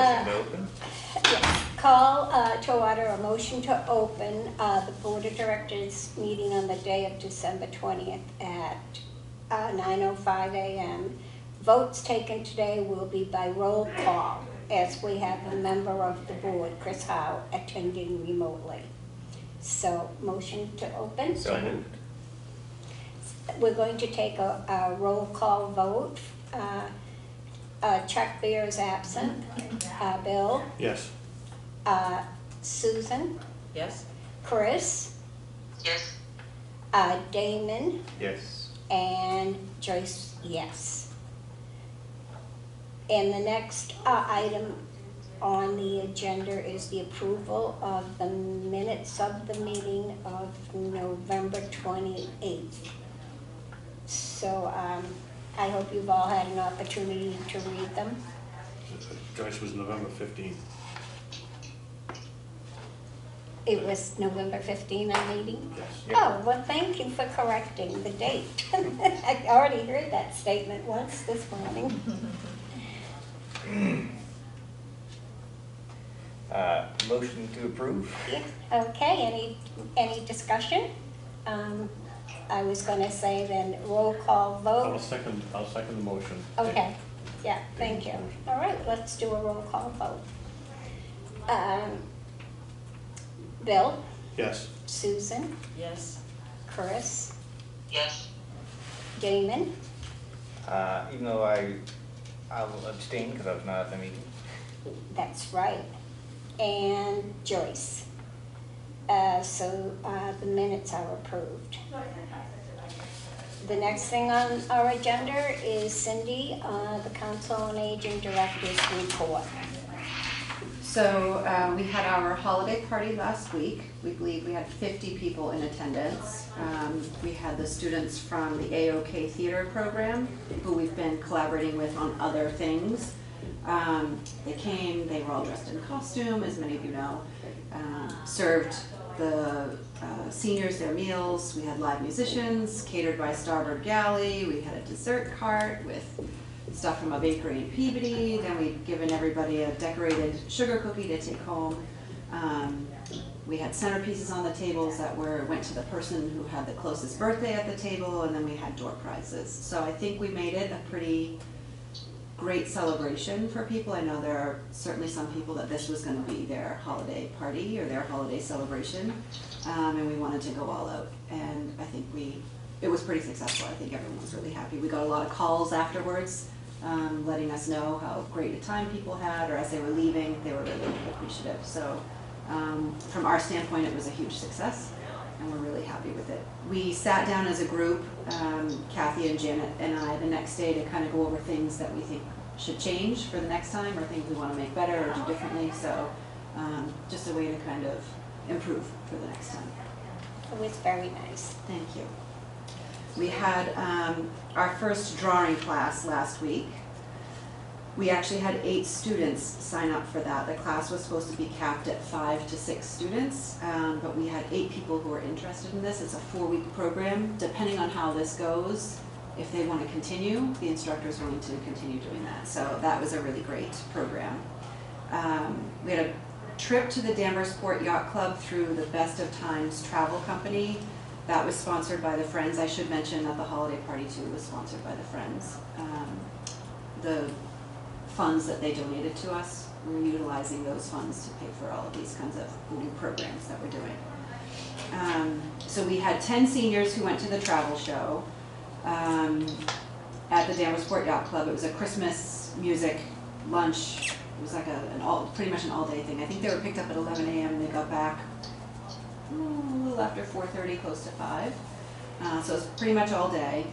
Motion to open? Yes, call to order a motion to open the Board of Directors meeting on the day of December 20th at 9:05 a.m. Votes taken today will be by roll call, as we have a member of the board, Chris Howe, attending remotely. So, motion to open? So moved. We're going to take a roll call vote. Chuck Beer is absent. Bill? Yes. Susan? Yes. Chris? Yes. Damon? Yes. And Joyce, yes. And the next item on the agenda is the approval of the minutes of the meeting of November 28th. So I hope you've all had an opportunity to read them. Joyce was November 15th. It was November 15th, our meeting? Yes. Yep. Oh, well, thank you for correcting the date. I already heard that statement once this morning. Motion to approve? Yeah, okay, any discussion? I was gonna say then roll call I'll vote. second the motion. Okay, yeah, thank you. All right, let's do a roll call vote. Bill? Yes. Susan? Yes. Chris? Yes. Damon? Even though I will abstain because I was not at the meeting. That's right. And Joyce. So the minutes are approved. The next thing on our agenda is Cindy, the Council on Aging Director's report. So we had our holiday party last week. We believe we had 50 people in attendance. We had the students from the AOK theater program, who we've been collaborating with on other things. They came, they were all dressed in costume, as many of you know, served the seniors their meals. We had live musicians catered by Starboard Galley. We had a dessert cart with stuff from a bakery in Peabody. Then we'd given everybody a decorated sugar cookie to take home. We had centerpieces on the tables that went to the person who had the closest birthday at the table, and then we had door prizes. So I think we made it a pretty great celebration for people. I know there are certainly some people that this was going to be their holiday party or their holiday celebration, and we wanted to go all out. And I think it was pretty successful. I think everyone was really happy. We got a lot of calls afterwards, letting us know how great a time people had, or as they were leaving, they were really appreciative. So from our standpoint, it was a huge success, and we're really happy with it. We sat down as a group, Kathy and Janet and I, the next day to kind of go over things that we think should change for the next time, or things we want to make better or do differently. So just a way to kind of improve for the next time. It was very nice. Thank you. We had our first drawing class last week. We actually had 8 students sign up for that. The class was supposed to be capped at 5 to 6 students, but we had 8 people who were interested in this. It's a 4-week program. Depending on how this goes, if they want to continue, the instructor is willing to continue doing that. So that was a really great program. We had a trip to the Danversport Yacht Club through the Best of Times travel company. That was sponsored by the Friends. I should mention that the holiday party too was sponsored by the Friends. The funds that they donated to us, we're utilizing those funds to pay for all of these kinds of new programs that we're doing. So we had 10 seniors who went to the travel show at the Danversport Yacht Club. It was a Christmas music lunch. It was like pretty much an all-day thing. I think they were picked up at 11 a.m. and they got back a little after 4:30, close to 5. So it's pretty much all day.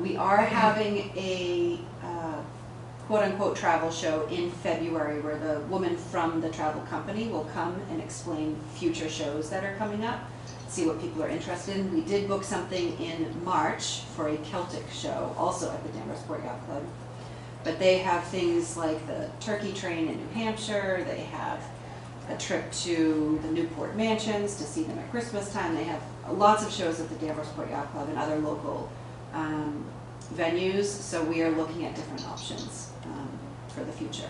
We are having a quote-unquote travel show in February where the woman from the travel company will come and explain future shows that are coming up, see what people are interested in. We did book something in March for a Celtic show, also at the Danversport Yacht Club. But they have things like the turkey train in New Hampshire. They have a trip to the Newport Mansions to see them at Christmas time. They have lots of shows at the Danversport Yacht Club and other local venues. So we are looking at different options for the future.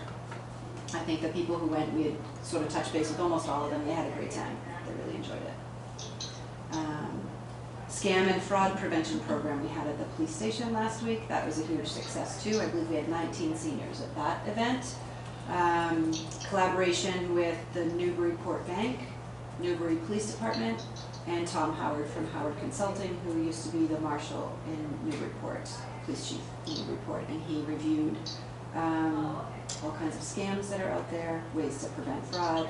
I think the people who went, we had sort of touched base with almost all of them. They had a great time. They really enjoyed it. Scam and fraud prevention program we had at the police station last week. That was a huge success too. I believe we had 19 seniors at that event. Collaboration with the Newburyport Bank, Newbury Police Department, and Tom Howard from Howard Consulting, who used to be the marshal in Newburyport, police chief in Newburyport, and he reviewed all kinds of scams that are out there, ways to prevent fraud.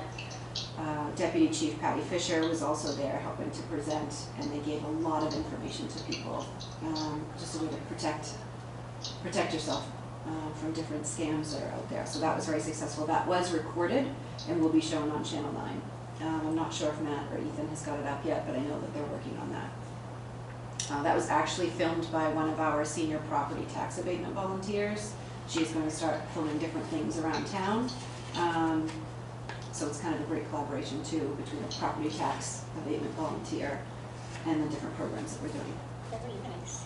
Deputy Chief Patty Fisher was also there helping to present, and they gave a lot of information to people, just a way to protect yourself from different scams that are out there. So that was very successful. That was recorded and will be shown on Channel 9. I'm not sure if Matt or Ethan has got it up yet, but I know that they're working on that. That was actually filmed by one of our senior property tax abatement volunteers. She's going to start filming different things around town. So it's kind of a great collaboration too between the property tax abatement volunteer and the different programs that we're doing. Very nice.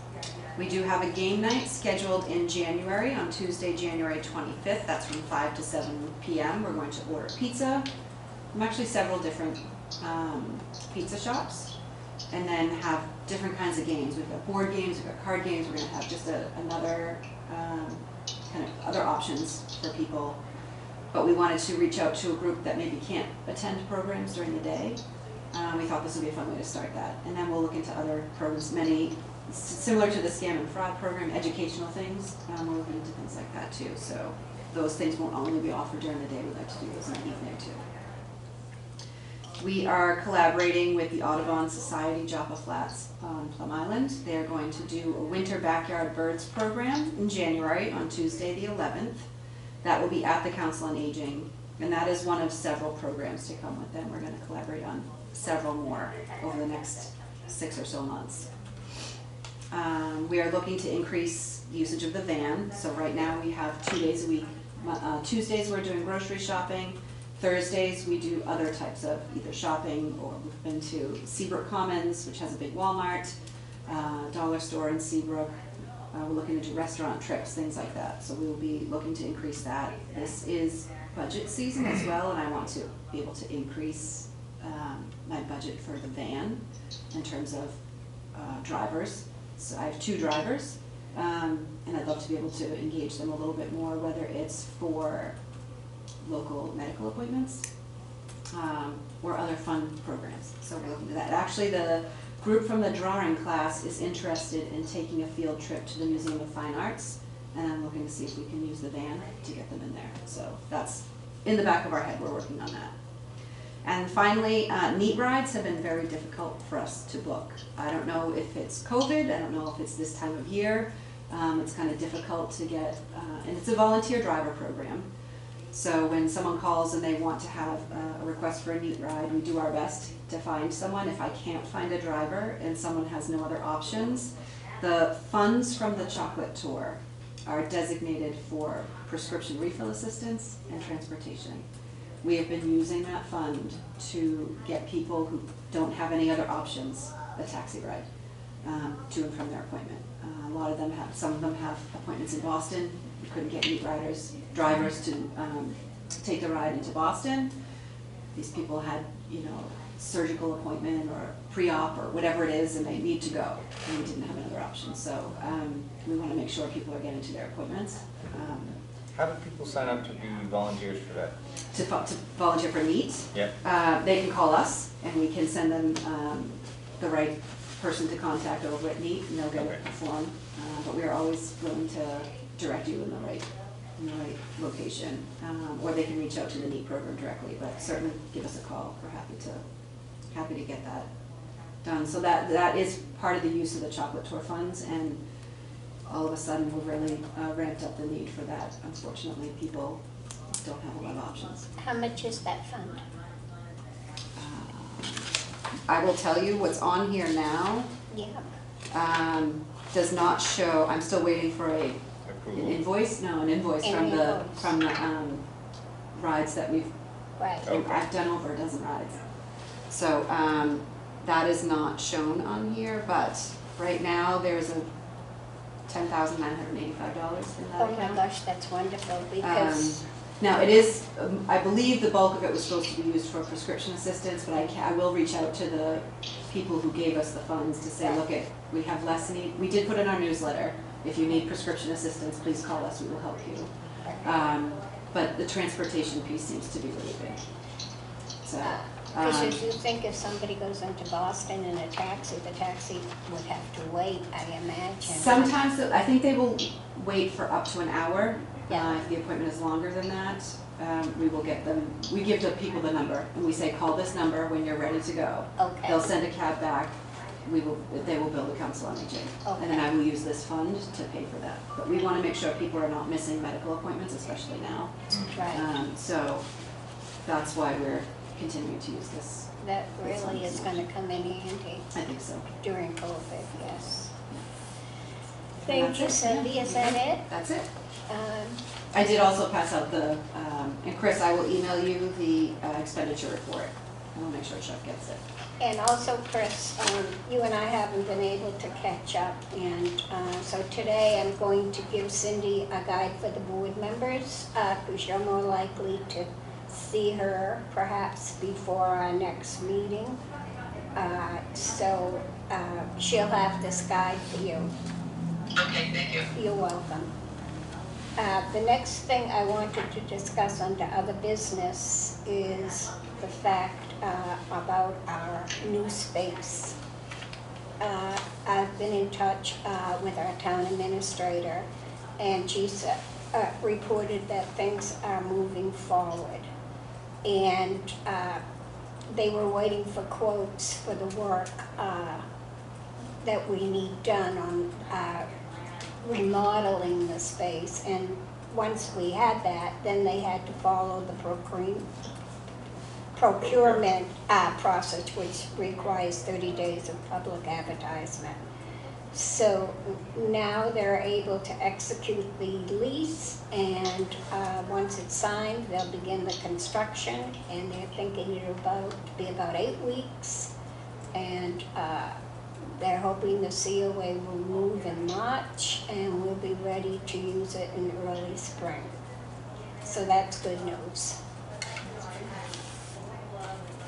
We do have a game night scheduled in January, on Tuesday, January 25th. That's from 5 to 7 p.m. We're going to order pizza from actually several different pizza shops, and then have different kinds of games. We've got board games, we've got card games. We're going to have just another kind of other options for people. But we wanted to reach out to a group that maybe can't attend programs during the day. We thought this would be a fun way to start that. And then we'll look into other programs, many similar to the scam and fraud program, educational things. We're looking into things like that too. So those things won't only be offered during the day. We'd like to do those in the evening too. We are collaborating with the Audubon Society, Joppa Flats on Plum Island. They're going to do a winter backyard birds program in January on Tuesday the 11th. That will be at the Council on Aging, and that is one of several programs to come with them. We're going to collaborate on several more over the next 6 or so months. We are looking to increase the usage of the van. So right now we have 2 days a week. Tuesdays we're doing grocery shopping. Thursdays we do other types of either shopping, or we've been to Seabrook Commons, which has a big Walmart, dollar store in Seabrook. We're looking to do restaurant trips, things like that. So we will be looking to increase that. This is budget season as well, and I want to be able to increase my budget for the van in terms of drivers. So I have 2 drivers, and I'd love to be able to engage them a little bit more, whether it's for local medical appointments or other fun programs. So we're looking at that. Actually, the group from the drawing class is interested in taking a field trip to the Museum of Fine Arts, and I'm looking to see if we can use the van to get them in there. So that's in the back of our head. We're working on that. And finally, neat rides have been very difficult for us to book. I don't know if it's COVID, I don't know if it's this time of year. It's kind of difficult to get, and it's a volunteer driver program. So when someone calls and they want to have a request for a neat ride, we do our best to find someone. If I can't find a driver and someone has no other options, the funds from the chocolate tour are designated for prescription refill assistance and transportation. We have been using that fund to get people who don't have any other options a taxi ride to and from their appointment. A lot of them have, some of them have appointments in Boston. We couldn't get neat drivers to take the ride into Boston. These people had, surgical appointment or pre-op or whatever it is, and they need to go, and we didn't have another option. So we want to make sure people are getting to their appointments. How do people sign up to be volunteers for that? To volunteer for NEAT, Yep. they can call us, and we can send them the right person to contact over at NEAT, and they'll get a form. But we are always willing to direct you in the right location, or they can reach out to the NEAT program directly. But certainly give us a call. We're happy to get that done. So that is part of the use of the chocolate tour funds, and all of a sudden we've really ramped up the need for that. Unfortunately, people don't have a lot of options. How much is that fund? I will tell you what's on here now. Yeah. Does not show. I'm still waiting for an Approval. invoice. No, an invoice An from the rides that we've. Right. Okay. I've done over a dozen rides. So that is not shown on here, but right now there's a $10,985 in that Oh my account. gosh, that's wonderful, because Now, it is, I believe the bulk of it was supposed to be used for prescription assistance, but I will reach out to the people who gave us the funds to say, look, we have less need. We did put in our newsletter, if you need prescription assistance, please call us, we will help you. But the transportation piece seems to be really big. So, Because if you think if somebody goes into Boston in a taxi, the taxi would have to wait, I imagine. sometimes, I think they will wait for up to an hour. Yeah. If the appointment is longer than that, we will get them, we give the people the number, and we say, call this number when you're ready to go. Okay. They'll send a cab back, they will bill the council on aging. And then I will use this fund to pay for that. But we want to make sure people are not missing medical appointments, especially now. Right. So that's why we're continuing to use this. That really is going to come in handy I think so. during COVID, yes. And Thank that's you, it. Cindy, is that it? That's it. Um, I did also pass out the, and Chris, I will email you the expenditure report. I will make sure Chuck gets it. And also, Chris, you and I haven't been able to catch up, and so today I'm going to give Cindy a guide for the board members, because you're more likely to see her perhaps before our next meeting. So she'll have this guide for you. Okay, thank you. You're welcome. The next thing I wanted to discuss under other business is the fact about our new space. I've been in touch with our town administrator, and she's reported that things are moving forward. And they were waiting for quotes for the work that we need done on remodeling the space, and once we had that, then they had to follow the procurement process, which requires 30 days of public advertisement. So now they're able to execute the lease, and once it's signed, they'll begin the construction, and they're thinking it'll be about 8 weeks, and they're hoping the COA will move in March, and we'll be ready to use it in early spring. So that's good news.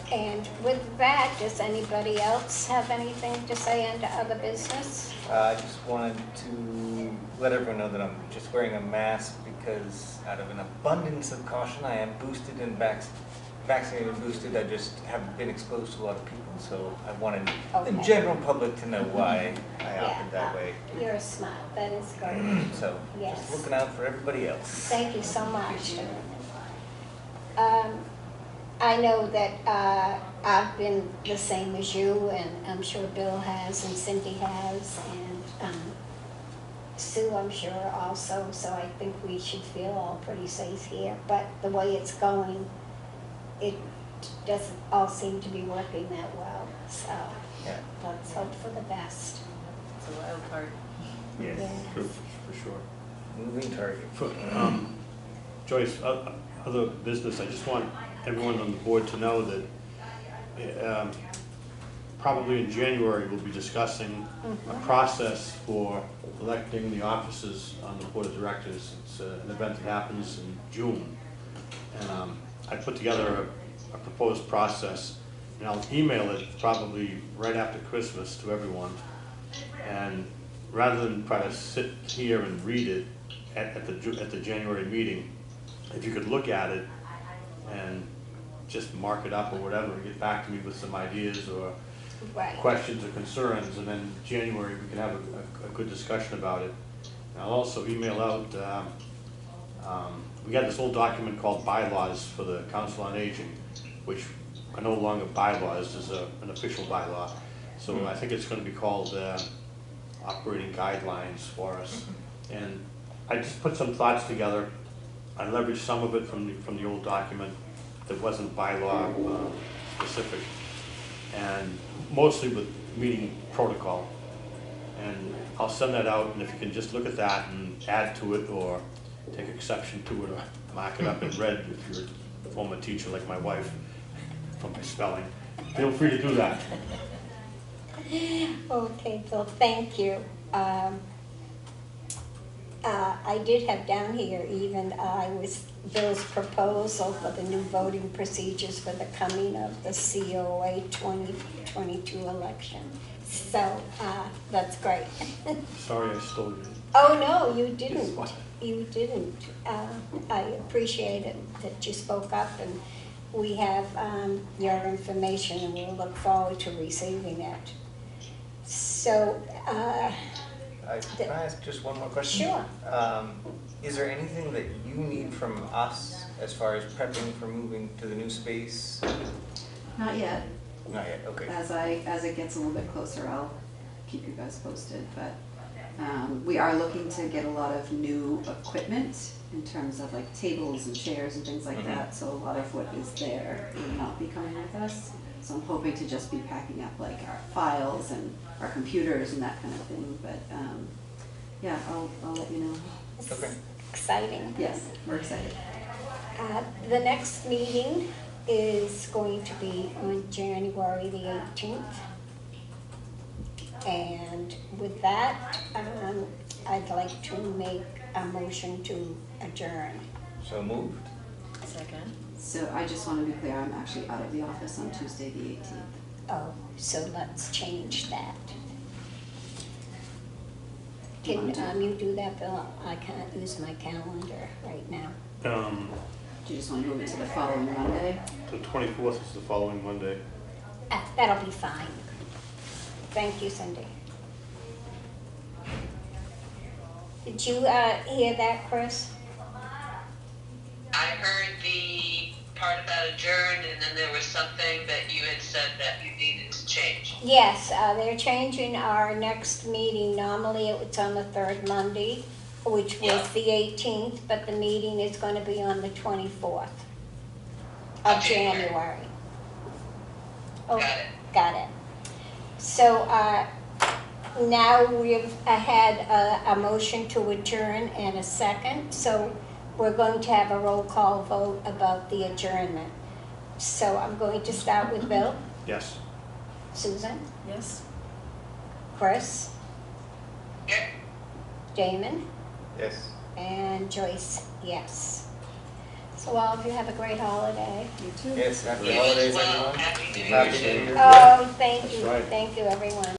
And with that, does anybody else have anything to say under other business? I just wanted to let everyone know that I'm just wearing a mask because out of an abundance of caution, I am boosted and vaccinated and boosted. I just haven't been exposed to a lot of people, so I wanted the general public to know why I opted that way. You're smart, that is great. So Yes. just looking out for everybody else. Thank you so much. I know that I've been the same as you, and I'm sure Bill has, and Cindy has, and Sue, I'm sure, also. So I think we should feel all pretty safe here. But the way it's going, it doesn't all seem to be working that well. So Yeah. let's hope for the best. It's a wild card. Yes. Yeah. For sure. Moving target. Joyce, other business, I just want everyone on the board to know that probably in January, we'll be discussing a process for electing the officers on the board of directors. It's an event that happens in June. And I put together a proposed process, and I'll email it probably right after Christmas to everyone. And rather than try to sit here and read it at the January meeting, if you could look at it and just mark it up or whatever, and get back to me with some ideas or Right. questions or concerns, and then January we can have a good discussion about it. And I'll also email out, we got this old document called Bylaws for the Council on Aging, which are no longer bylaws, is an official bylaw. So I think it's going to be called operating guidelines for us. And I just put some thoughts together. I leveraged some of it from the old document that wasn't bylaw specific, and mostly with meeting protocol. And I'll send that out, and if you can just look at that and add to it or take exception to it or mark it up in red if you're a former teacher like my wife from my spelling, feel free to do that. Okay, Bill, thank you. I did have down here even, was Bill's proposal for the new voting procedures for the coming of the COA 2022 election. So, that's great. Sorry I stole you. Oh, no, you didn't. Yes, what? You didn't. I appreciate it that you spoke up, and we have your information, and we'll look forward to receiving it. So, Can I ask just one more question? Sure. Is there anything that you need from us as far as prepping for moving to the new space? Not yet. Not yet, okay. As it gets a little bit closer, I'll keep you guys posted, but we are looking to get a lot of new equipment in terms of like tables and chairs and things like that, so a lot of what is there will not be coming with us. So I'm hoping to just be packing up like our files and our computers and that kind of thing, but yeah, I'll let you know. Okay. exciting. Yes, we're excited. The next meeting is going to be on January the 18th. And with that, I'd like to make a motion to adjourn. So moved? Second. So I just want to be clear, I'm actually out of the office on Tuesday the 18th. Oh, so let's change that. Can you do that, Bill? I can't use my calendar right now. Do you just want to move it to the following Monday? The 24th is the following Monday. That'll be fine. Thank you, Cindy. Did you hear that, Chris? I heard the part about adjourned, and then there was something that you had said that you needed to change. Yes, they're changing our next meeting. Normally it's on the third Monday, which was Yeah. the 18th, but the meeting is going to be on the 24th of Okay. January. Got it. Got it. So now we've had a motion to adjourn and a second, so we're going to have a roll call vote about the adjournment. So I'm going to start with Bill, Yes. Susan, Yes. Chris, Yep. Damon, Yes. and Joyce, yes. So all of you have a great holiday. You too. Yes, happy You as holidays, well. everyone. Happy New Year. Happy New Year. Oh, thank you, That's right. thank you, everyone.